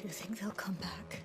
You think they'll come back?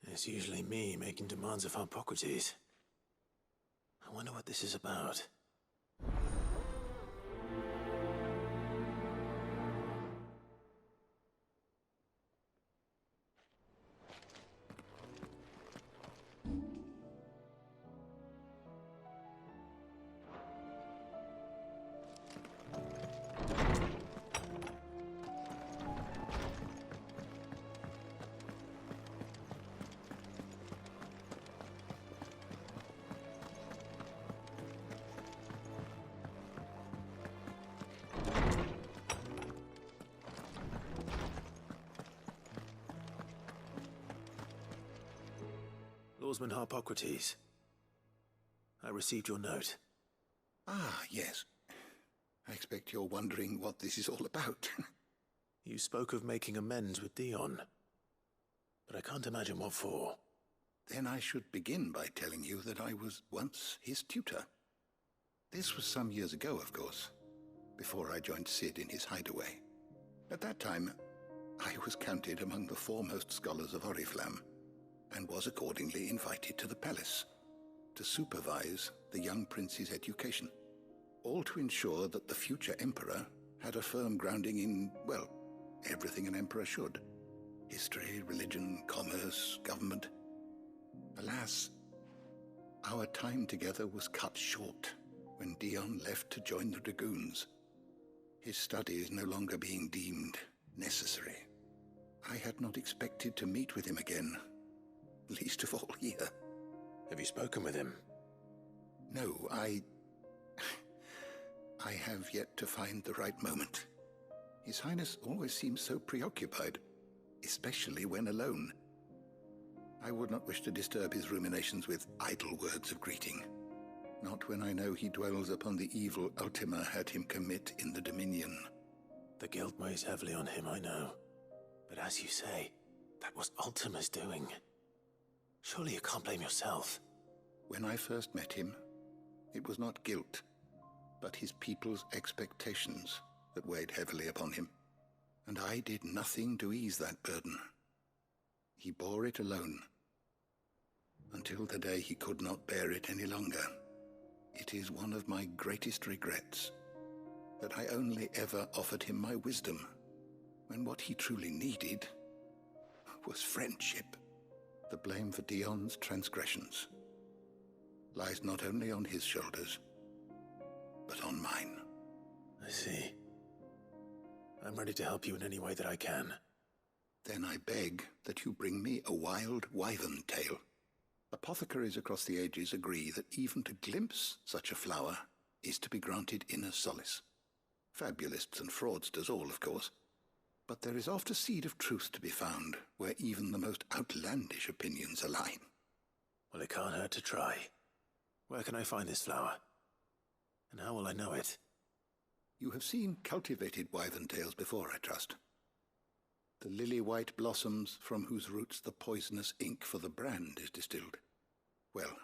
It's usually me making demands of Hippocrates. I wonder what this is about. Lawsman Hippocrates. I received your note. Ah, yes. I expect you're wondering what this is all about. You spoke of making amends with Dion, but I can't imagine what for. Then I should begin by telling you that I was once his tutor. This was some years ago, of course, before I joined Sid in his hideaway. At that time, I was counted among the foremost scholars of Oriflamme, and was accordingly invited to the palace to supervise the young prince's education, all to ensure that the future emperor had a firm grounding in, well, everything an emperor should. History, religion, commerce, government. Alas, our time together was cut short when Dion left to join the Dragoons, his studies no longer being deemed necessary. I had not expected to meet with him again, least of all here. Have you spoken with him? No, I have yet to find the right moment. His Highness always seems so preoccupied, especially when alone. I would not wish to disturb his ruminations with idle words of greeting, not when I know he dwells upon the evil Ultima had him commit in the Dominion. The guilt weighs heavily on him, I know. But as you say, that was Ultima's doing. Surely you can't blame yourself. When I first met him, it was not guilt, but his people's expectations that weighed heavily upon him. And I did nothing to ease that burden. He bore it alone, until the day he could not bear it any longer. It is one of my greatest regrets that I only ever offered him my wisdom, when what he truly needed was friendship. The blame for Dion's transgressions lies not only on his shoulders, but on mine. I see. I'm ready to help you in any way that I can. Then I beg that you bring me a wild wyvern tail. Apothecaries across the ages agree that even to glimpse such a flower is to be granted inner solace. Fabulists and fraudsters all, of course. But there is oft a seed of truth to be found where even the most outlandish opinions align. Well, it can't hurt to try. Where can I find this flower? And how will I know it? You have seen cultivated wyvern tails before, I trust. The lily-white blossoms from whose roots the poisonous ink for the brand is distilled. Well,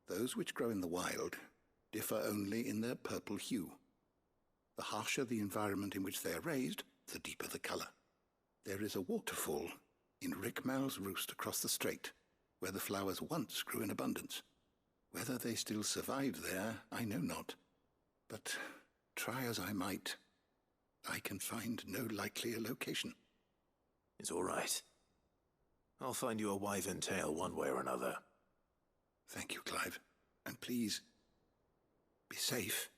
those which grow in the wild differ only in their purple hue. The harsher the environment in which they are raised, the deeper the color. There is a waterfall in Rickmal's Roost across the strait, where the flowers once grew in abundance. Whether they still survive there, I know not. But try as I might, I can find no likelier location. It's all right. I'll find you a wyvern tail one way or another. Thank you, Clive. And please, be safe.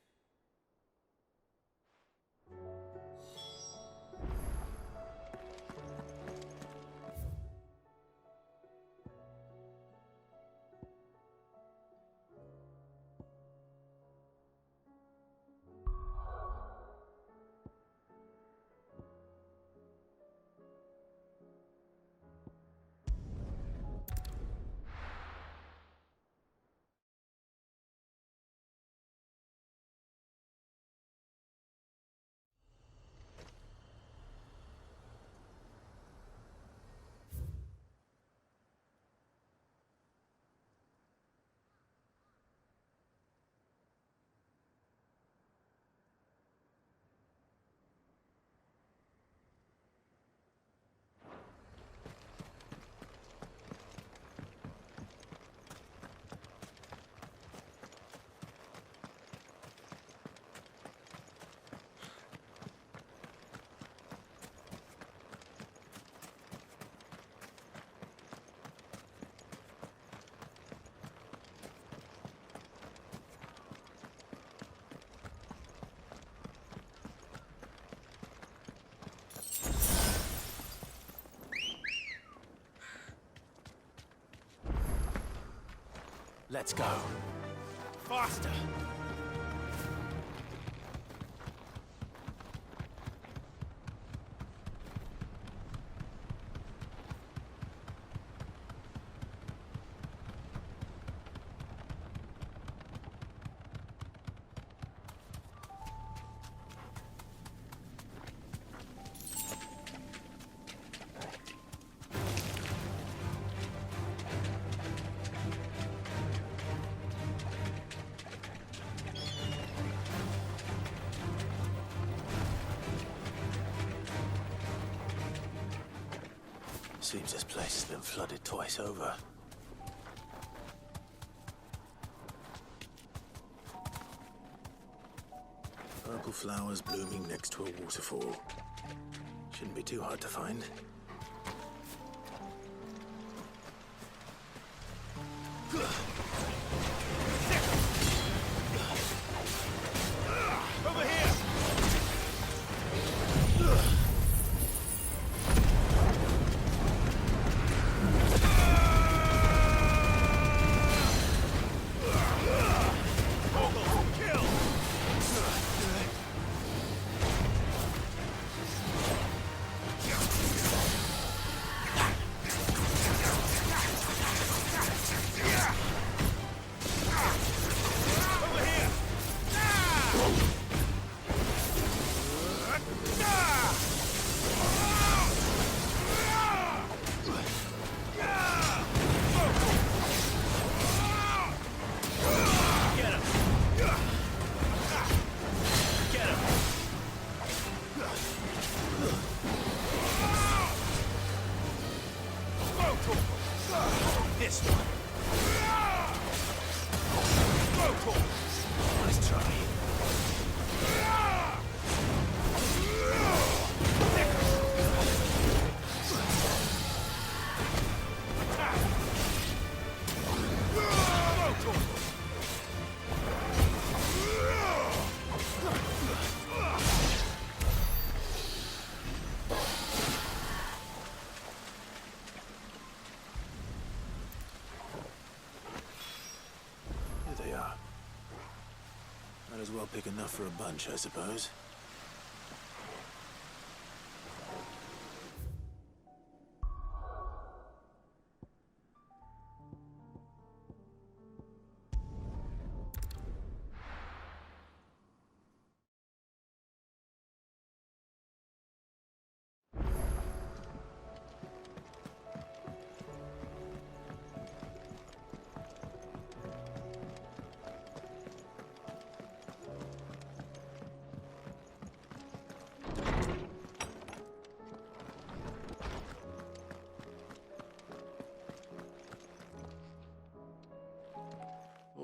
Let's go. Faster! Seems this place has been flooded twice over. Purple flowers blooming next to a waterfall. Shouldn't be too hard to find. Over here! This one. Nice try. Might as well pick enough for a bunch, I suppose.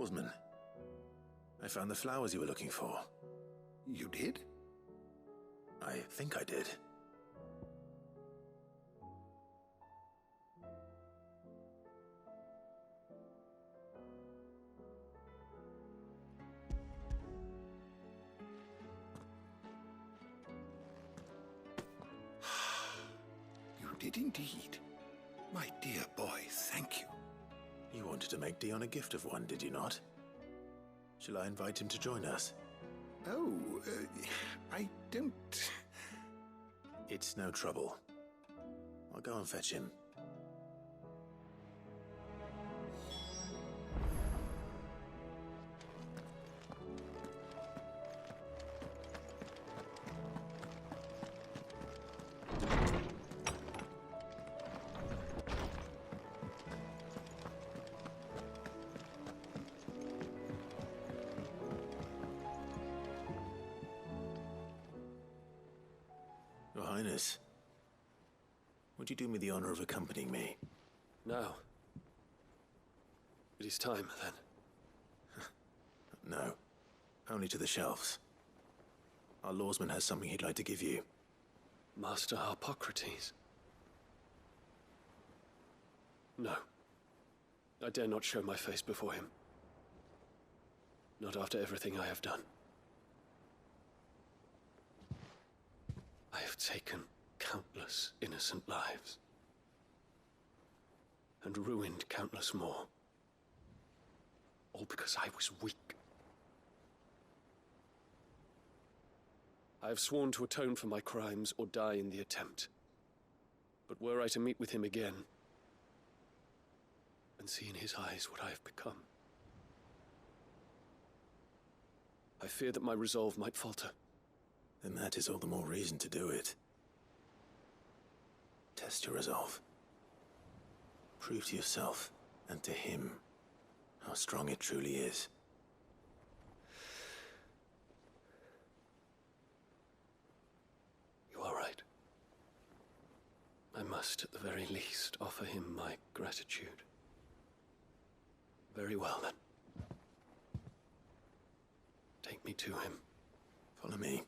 Lawsman. I found the flowers you were looking for. You did? I think I did. You did indeed. My dear boy, thank you. You wanted to make Dion a gift of one, did you not? Shall I invite him to join us? Oh, I don't... It's no trouble. I'll go and fetch him. Your Highness, would you do me the honor of accompanying me? Now. It is time, then. No, only to the shelves. Our Lawsman has something he'd like to give you. Master Harpocrates. No. I dare not show my face before him. Not after everything I have done. I have taken countless innocent lives. And ruined countless more. All because I was weak. I have sworn to atone for my crimes or die in the attempt. But were I to meet with him again, and see in his eyes what I have become, I fear that my resolve might falter. Then that is all the more reason to do it. Test your resolve. Prove to yourself, and to him, how strong it truly is. You are right. I must, at the very least, offer him my gratitude. Very well, then. Take me to him. Follow me.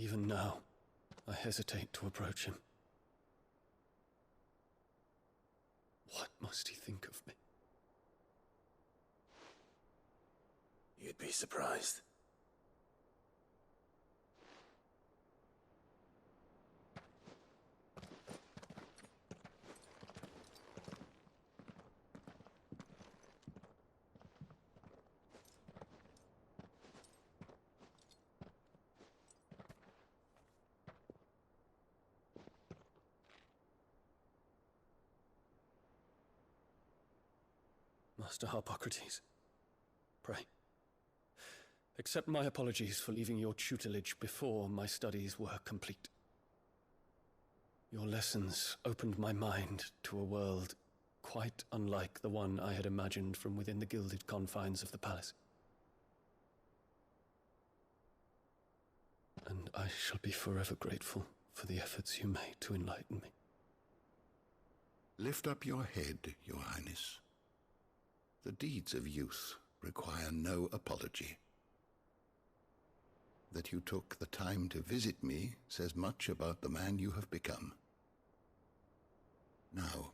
Even now, I hesitate to approach him. What must he think of me? You'd be surprised. Master Harpocrates, pray, accept my apologies for leaving your tutelage before my studies were complete. Your lessons opened my mind to a world quite unlike the one I had imagined from within the gilded confines of the palace. And I shall be forever grateful for the efforts you made to enlighten me. Lift up your head, Your Highness. The deeds of youth require no apology. That you took the time to visit me says much about the man you have become. Now,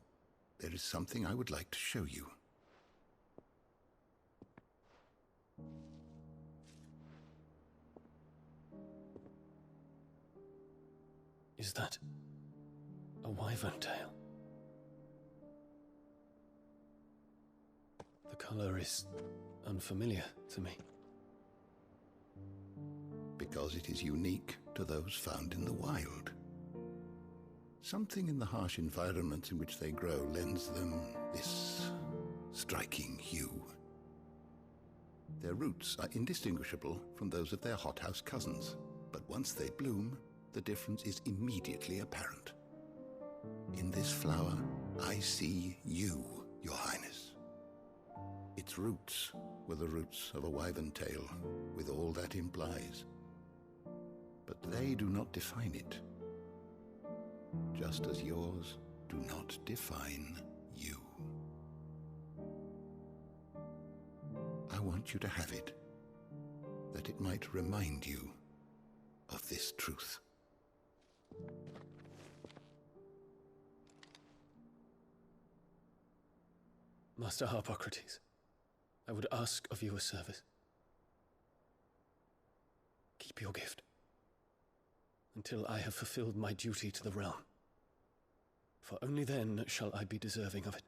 there is something I would like to show you. Is that a wyvern tail? The color is unfamiliar to me. Because it is unique to those found in the wild. Something in the harsh environments in which they grow lends them this striking hue. Their roots are indistinguishable from those of their hothouse cousins, but once they bloom, the difference is immediately apparent. In this flower, I see you, Your Highness. Its roots were the roots of a wyvern tail, with all that implies. But they do not define it, just as yours do not define you. I want you to have it, that it might remind you of this truth. Master Harpocrates, I would ask of you a service. Keep your gift until I have fulfilled my duty to the realm, for only then shall I be deserving of it.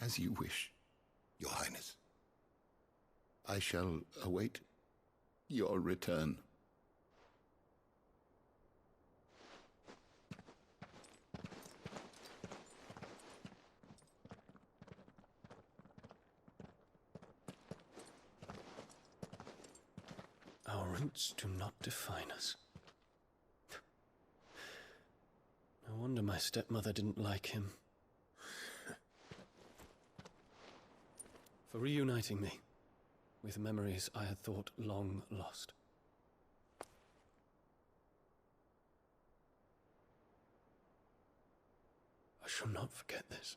As you wish, Your Highness. I shall await your return. Our roots do not define us. No wonder my stepmother didn't like him. For reuniting me with memories I had thought long lost. I shall not forget this.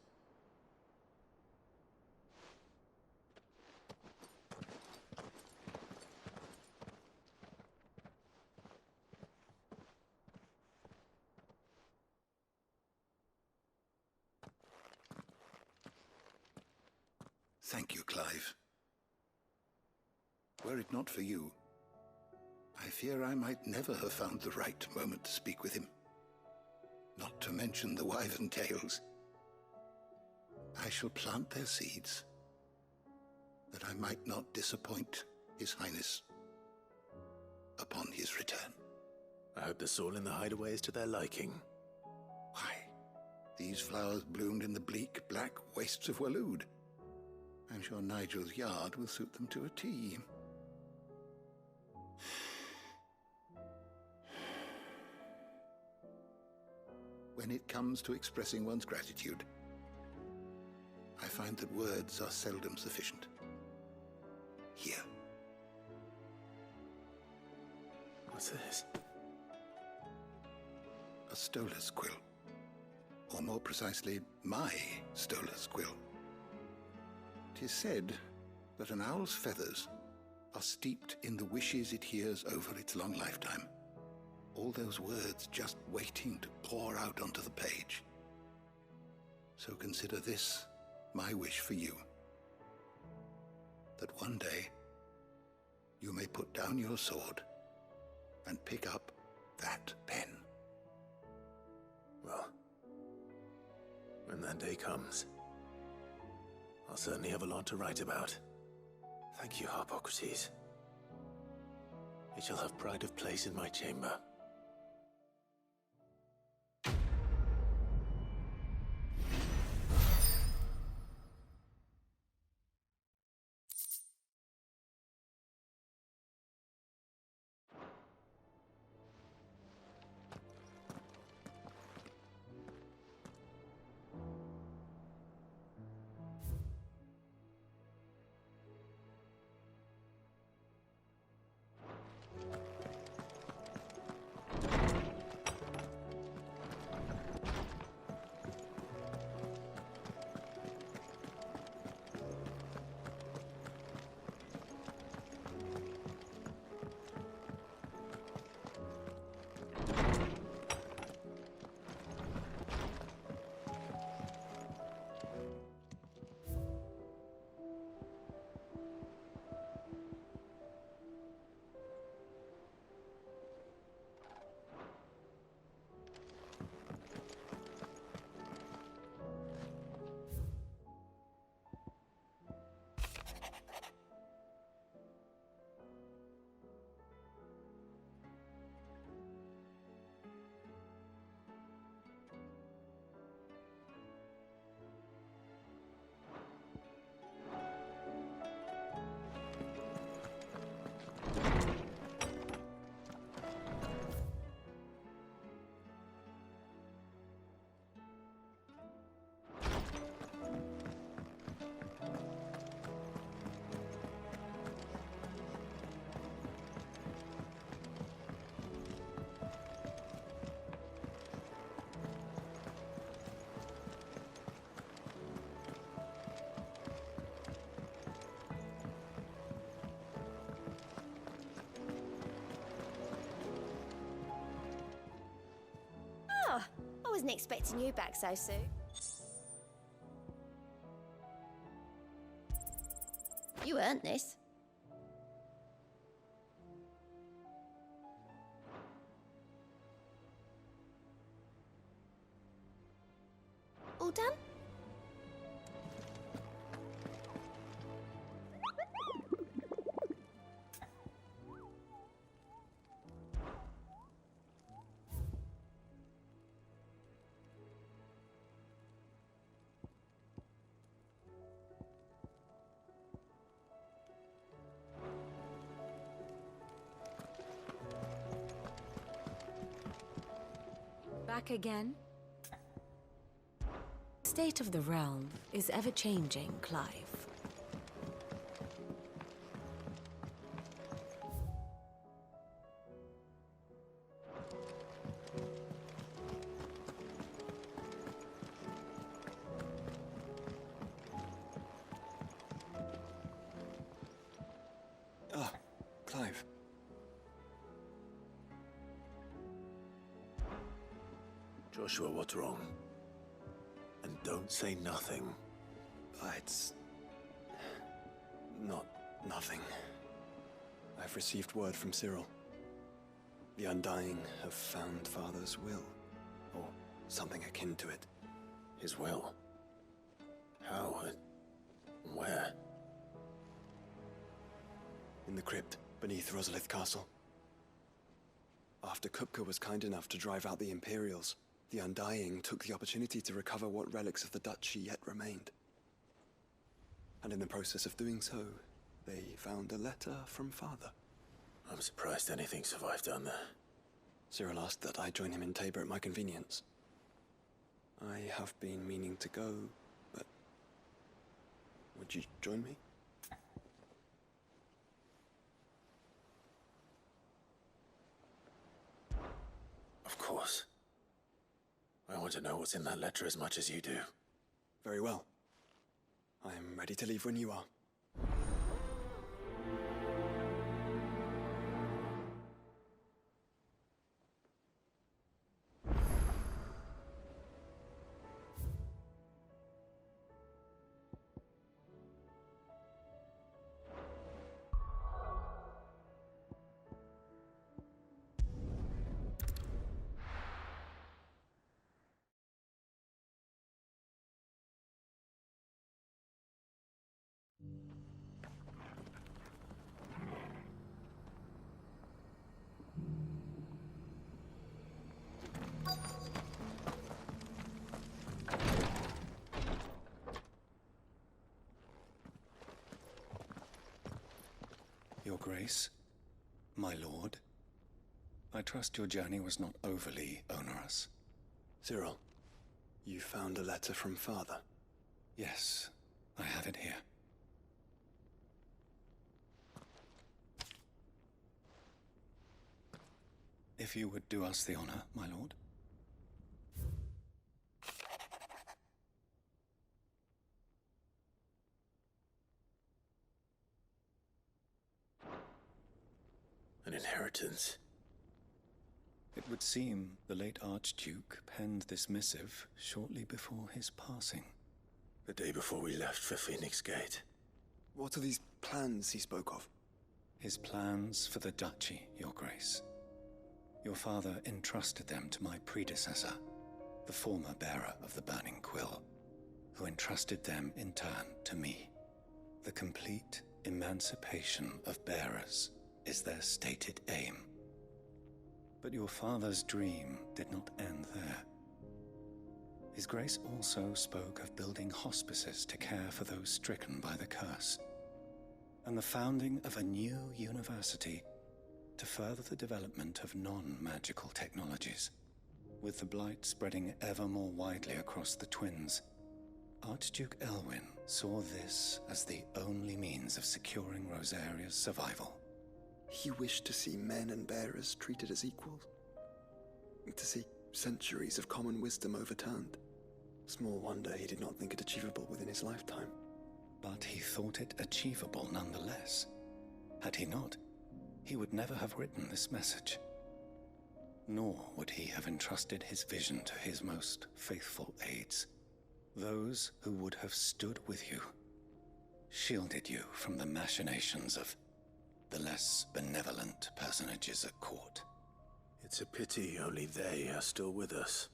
Thank you, Clive. Were it not for you, I fear I might never have found the right moment to speak with him. Not to mention the wyvern tales. I shall plant their seeds, that I might not disappoint His Highness upon his return. I hope the soil in the hideaway is to their liking. Why, these flowers bloomed in the bleak, black wastes of Waloed. I'm sure Nigel's yard will suit them to a T. When it comes to expressing one's gratitude, I find that words are seldom sufficient. Here. What's this? A stolas quill. Or more precisely, my stolas quill. 'Tis said that an owl's feathers are steeped in the wishes it hears over its long lifetime. All those words just waiting to pour out onto the page. So consider this my wish for you. That one day you may put down your sword and pick up that pen. Well, when that day comes, I'll certainly have a lot to write about. Thank you, Harpocrates. It shall have pride of place in my chamber. I wasn't expecting you back so soon. You earned this. All done? Back again? State of the realm is ever-changing, Clive. Ah, Clive. Joshua, what's wrong? And don't say nothing. It's not nothing. I've received word from Cyril. The Undying have found Father's will, or something akin to it. His will? How? Where? In the crypt beneath Rosalith Castle. After Kupka was kind enough to drive out the Imperials, the Undying took the opportunity to recover what relics of the Duchy yet remained. And in the process of doing so, they found a letter from Father. I'm surprised anything survived down there. Cyril asked that I join him in Tabor at my convenience. I have been meaning to go, but would you join me? Of course. I want to know what's in that letter as much as you do. Very well. I am ready to leave when you are. Your Grace, my lord, I trust your journey was not overly onerous. Cyril, you found a letter from Father? Yes, I have it here. If you would do us the honor, my lord. An inheritance. It would seem the late Archduke penned this missive shortly before his passing. The day before we left for Phoenix Gate. What are these plans he spoke of? His plans for the Duchy, Your Grace. Your father entrusted them to my predecessor, the former bearer of the Burning Quill, who entrusted them in turn to me. The complete emancipation of bearers is their stated aim. But your father's dream did not end there. His Grace also spoke of building hospices to care for those stricken by the curse. and the founding of a new university to further the development of non-magical technologies. With the blight spreading ever more widely across the twins, Archduke Elwyn saw this as the only means of securing Rosaria's survival. He wished to see men and bearers treated as equals. To see centuries of common wisdom overturned. Small wonder he did not think it achievable within his lifetime. But he thought it achievable nonetheless. Had he not, he would never have written this message. Nor would he have entrusted his vision to his most faithful aides, those who would have stood with you, shielded you from the machinations of the less benevolent personages at court. It's a pity only they are still with us.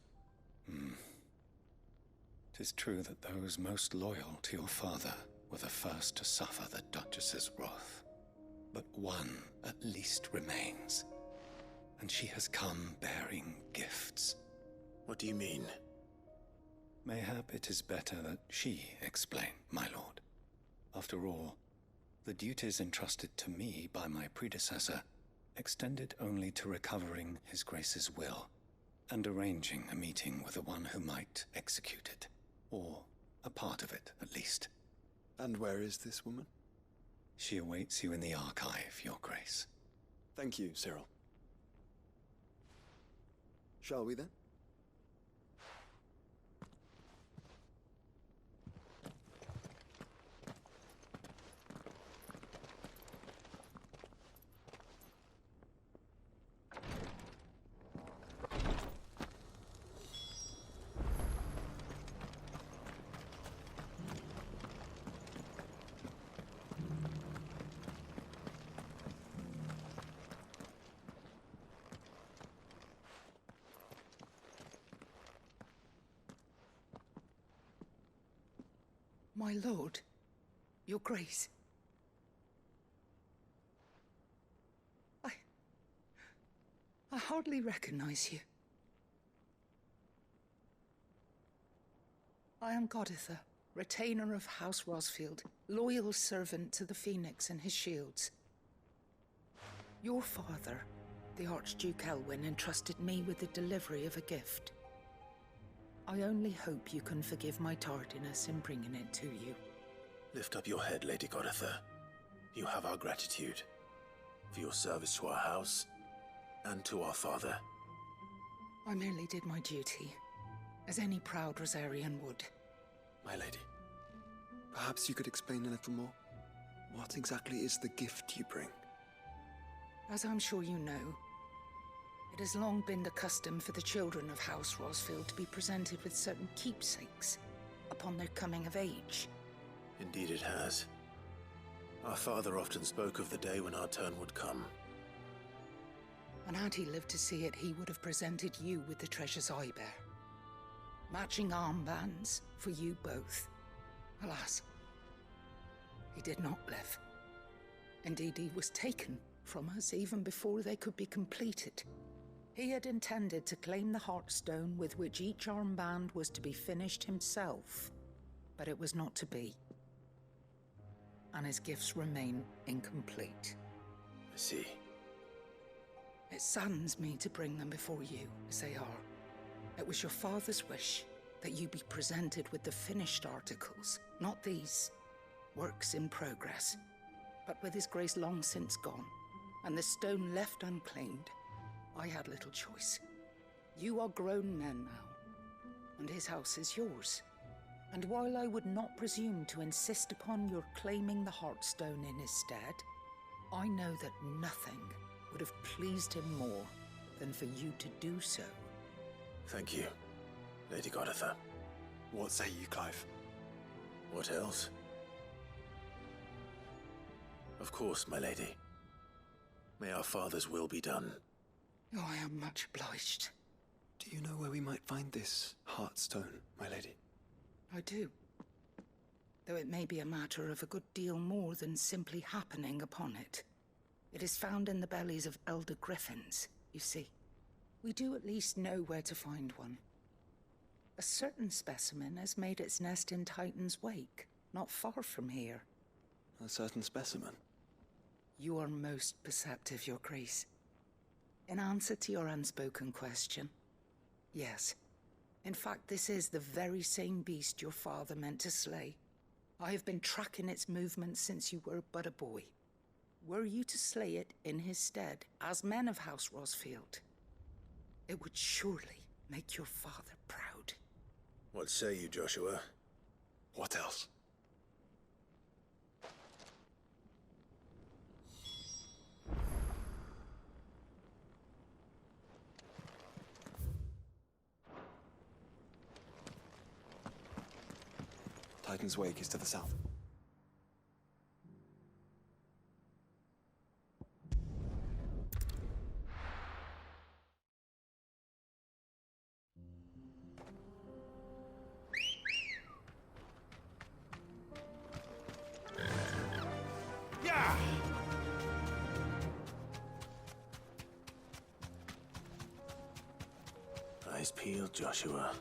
'Tis true that those most loyal to your father were the first to suffer the Duchess's wrath. But one at least remains, and she has come bearing gifts. What do you mean? Mayhap it is better that she explain, my lord. After all, the duties entrusted to me by my predecessor extended only to recovering His Grace's will and arranging a meeting with the one who might execute it, or a part of it at least. And where is this woman? She awaits you in the archive, Your Grace. Thank you, Cyril. Shall we then? My lord, Your Grace. I hardly recognize you. I am Goditha, retainer of House Rosfield, loyal servant to the Phoenix and his shields. Your father, the Archduke Elwyn, entrusted me with the delivery of a gift. I only hope you can forgive my tardiness in bringing it to you. Lift up your head, Lady Goditha. You have our gratitude for your service to our house and to our father. I merely did my duty, as any proud Rosarian would. My lady, perhaps you could explain a little more? What exactly is the gift you bring? As I'm sure you know, it has long been the custom for the children of House Rosfield to be presented with certain keepsakes upon their coming of age. Indeed it has. Our father often spoke of the day when our turn would come. And had he lived to see it, he would have presented you with the treasures I bear. Matching armbands for you both. Alas, he did not live. Indeed, he was taken from us even before they could be completed. He had intended to claim the Heartstone with which each armband was to be finished himself, but it was not to be. And his gifts remain incomplete. I see. It saddens me to bring them before you, as they are. It was your father's wish that you be presented with the finished articles, not these works in progress. But with his grace long since gone, and the stone left unclaimed, I had little choice. You are grown men now, and his house is yours. And while I would not presume to insist upon your claiming the Heartstone in his stead, I know that nothing would have pleased him more than for you to do so. Thank you, Lady Goditha. What say you, Clive? What else? Of course, my lady. May our father's will be done. Oh, I am much obliged. Do you know where we might find this Heartstone, my lady? I do. Though it may be a matter of a good deal more than simply happening upon it. It is found in the bellies of elder griffins, you see. We do at least know where to find one. A certain specimen has made its nest in Titan's Wake, not far from here. A certain specimen. You are most perceptive, Your Grace. In answer to your unspoken question, yes. In fact, this is the very same beast your father meant to slay. I have been tracking its movements since you were but a boy. Were you to slay it in his stead, as men of House Rosfield, it would surely make your father proud. What say you, Joshua? What else? Titan's Wake is to the south. Eyes peeled, Joshua.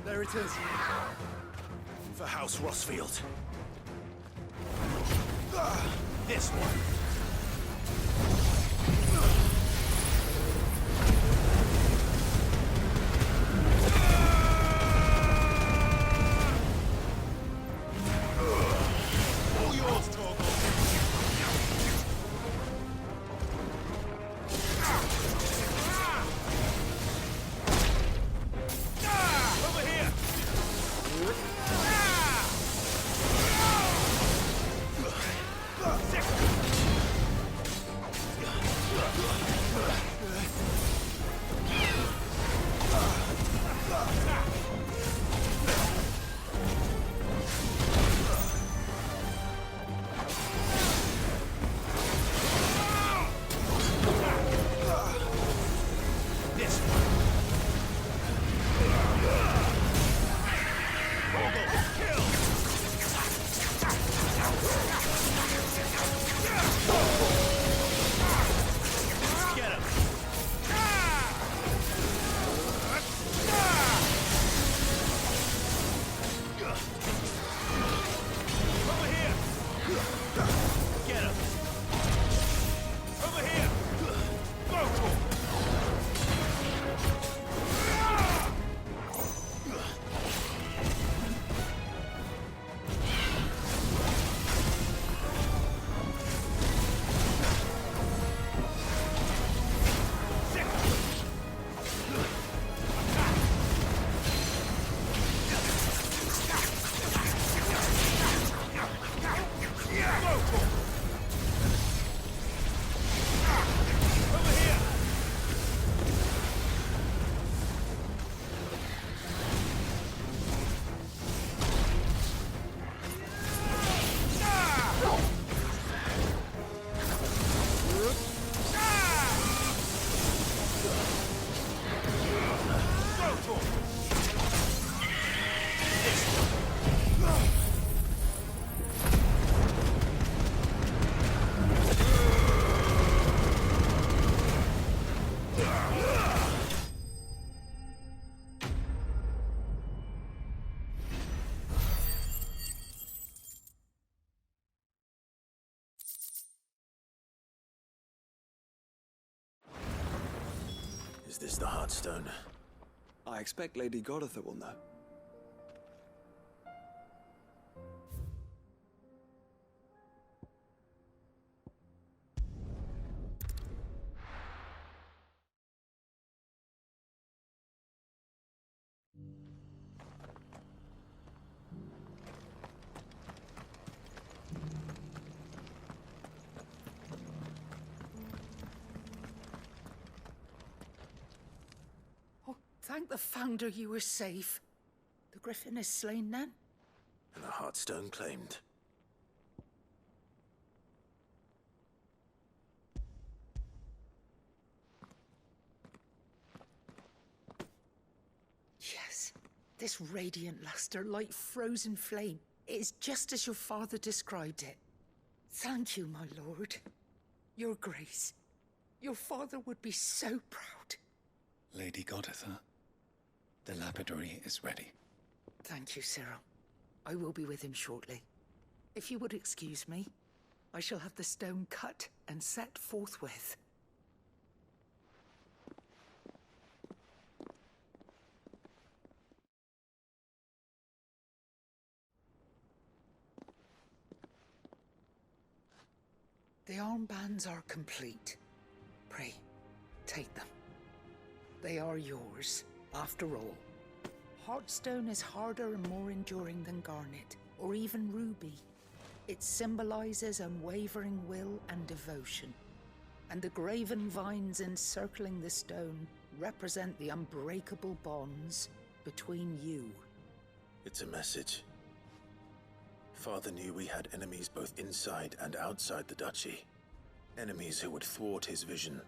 There it is. For House Rosfield. This one. All yours, Torgal. Over here. Is this the Heartstone? I expect Lady Godotha will know. Thank the Founder you were safe. The Griffin is slain then? And the Heartstone claimed. Yes. This radiant luster like frozen flame. It is just as your father described it. Thank you, my lord. Your grace. Your father would be so proud. Lady Goditha, the lapidary is ready. Thank you, Cyril. I will be with him shortly. If you would excuse me, I shall have the stone cut and set forthwith. The armbands are complete. Pray, take them. They are yours, after all. Heartstone is harder and more enduring than garnet, or even ruby. It symbolizes unwavering will and devotion. And the graven vines encircling the stone represent the unbreakable bonds between you. It's a message. Father knew we had enemies both inside and outside the duchy. Enemies who would thwart his vision.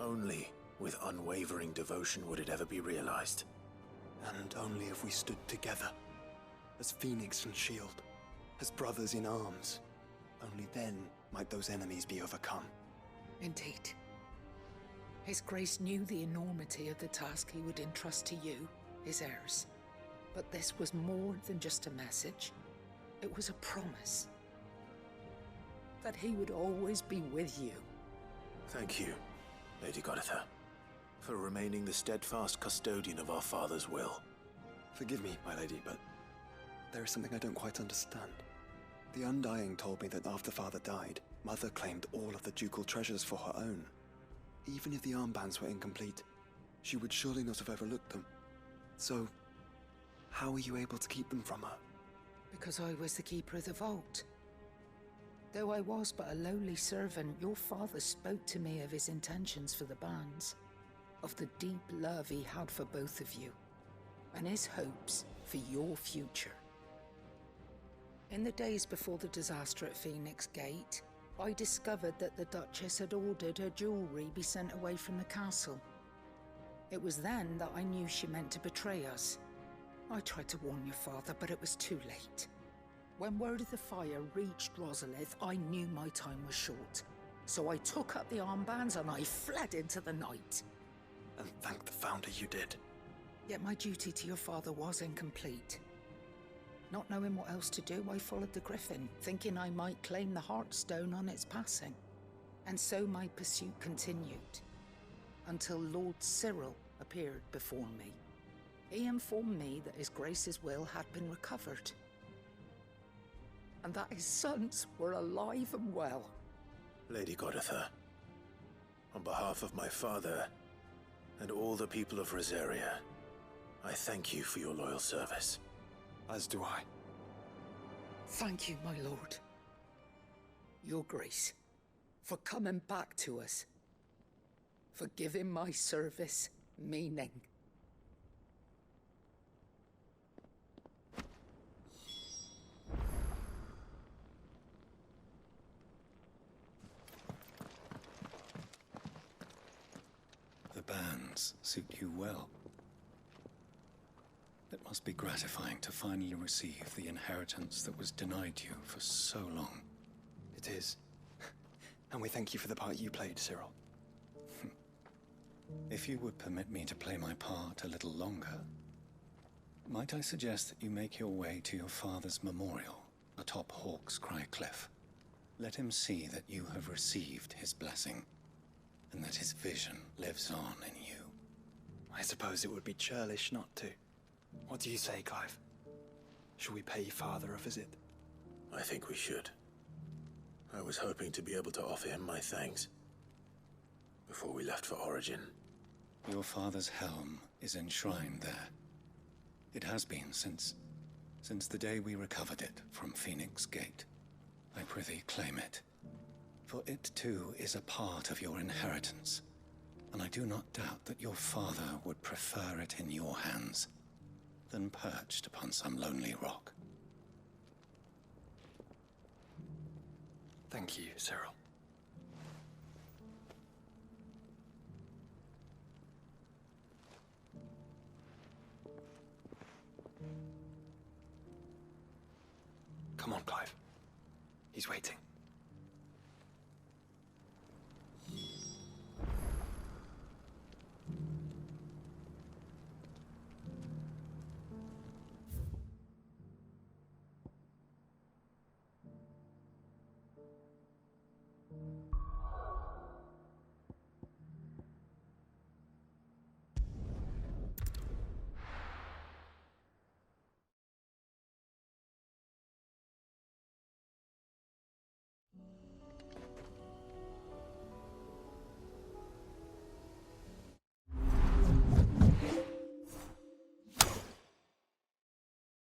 Only with unwavering devotion would it ever be realized. And only if we stood together, as Phoenix and Shield, as brothers in arms, only then might those enemies be overcome. Indeed. His Grace knew the enormity of the task he would entrust to you, his heirs. But this was more than just a message. It was a promise. That he would always be with you. Thank you, Lady Goditha, for remaining the steadfast custodian of our father's will. Forgive me, my lady, but there is something I don't quite understand. The Undying told me that after Father died, Mother claimed all of the ducal treasures for her own. Even if the armbands were incomplete, she would surely not have overlooked them. So, how were you able to keep them from her? Because I was the keeper of the vault. Though I was but a lowly servant, your father spoke to me of his intentions for the bands, of the deep love he had for both of you, and his hopes for your future. In the days before the disaster at Phoenix Gate, I discovered that the Duchess had ordered her jewelry be sent away from the castle. It was then that I knew she meant to betray us. I tried to warn your father, but it was too late. When word of the fire reached Rosalith, I knew my time was short. So I took up the armbands and I fled into the night. And thank the Founder you did. Yet my duty to your father was incomplete. Not knowing what else to do, I followed the Griffin, thinking I might claim the Heartstone on its passing. And so my pursuit continued, until Lord Cyril appeared before me. He informed me that His Grace's will had been recovered, and that his sons were alive and well. Lady Goditha, on behalf of my father and all the people of Rosaria, I thank you for your loyal service. As do I. Thank you, my lord. Your Grace, for coming back to us, for giving my service meaning. The bands suit you well. It must be gratifying to finally receive the inheritance that was denied you for so long. It is. And we thank you for the part you played, Cyril. If you would permit me to play my part a little longer, might I suggest that you make your way to your father's memorial atop Hawk's Cry Cliff? Let him see that you have received his blessing, and that his vision lives on in you. I suppose it would be churlish not to. What do you say, Clive? Shall we pay Father a visit? I think we should. I was hoping to be able to offer him my thanks before we left for Origin. Your father's helm is enshrined there. It has been since the day we recovered it from Phoenix Gate. I prithee claim it, for it too is a part of your inheritance, and I do not doubt that your father would prefer it in your hands than perched upon some lonely rock. Thank you, Cyril. Come on, Clive. He's waiting.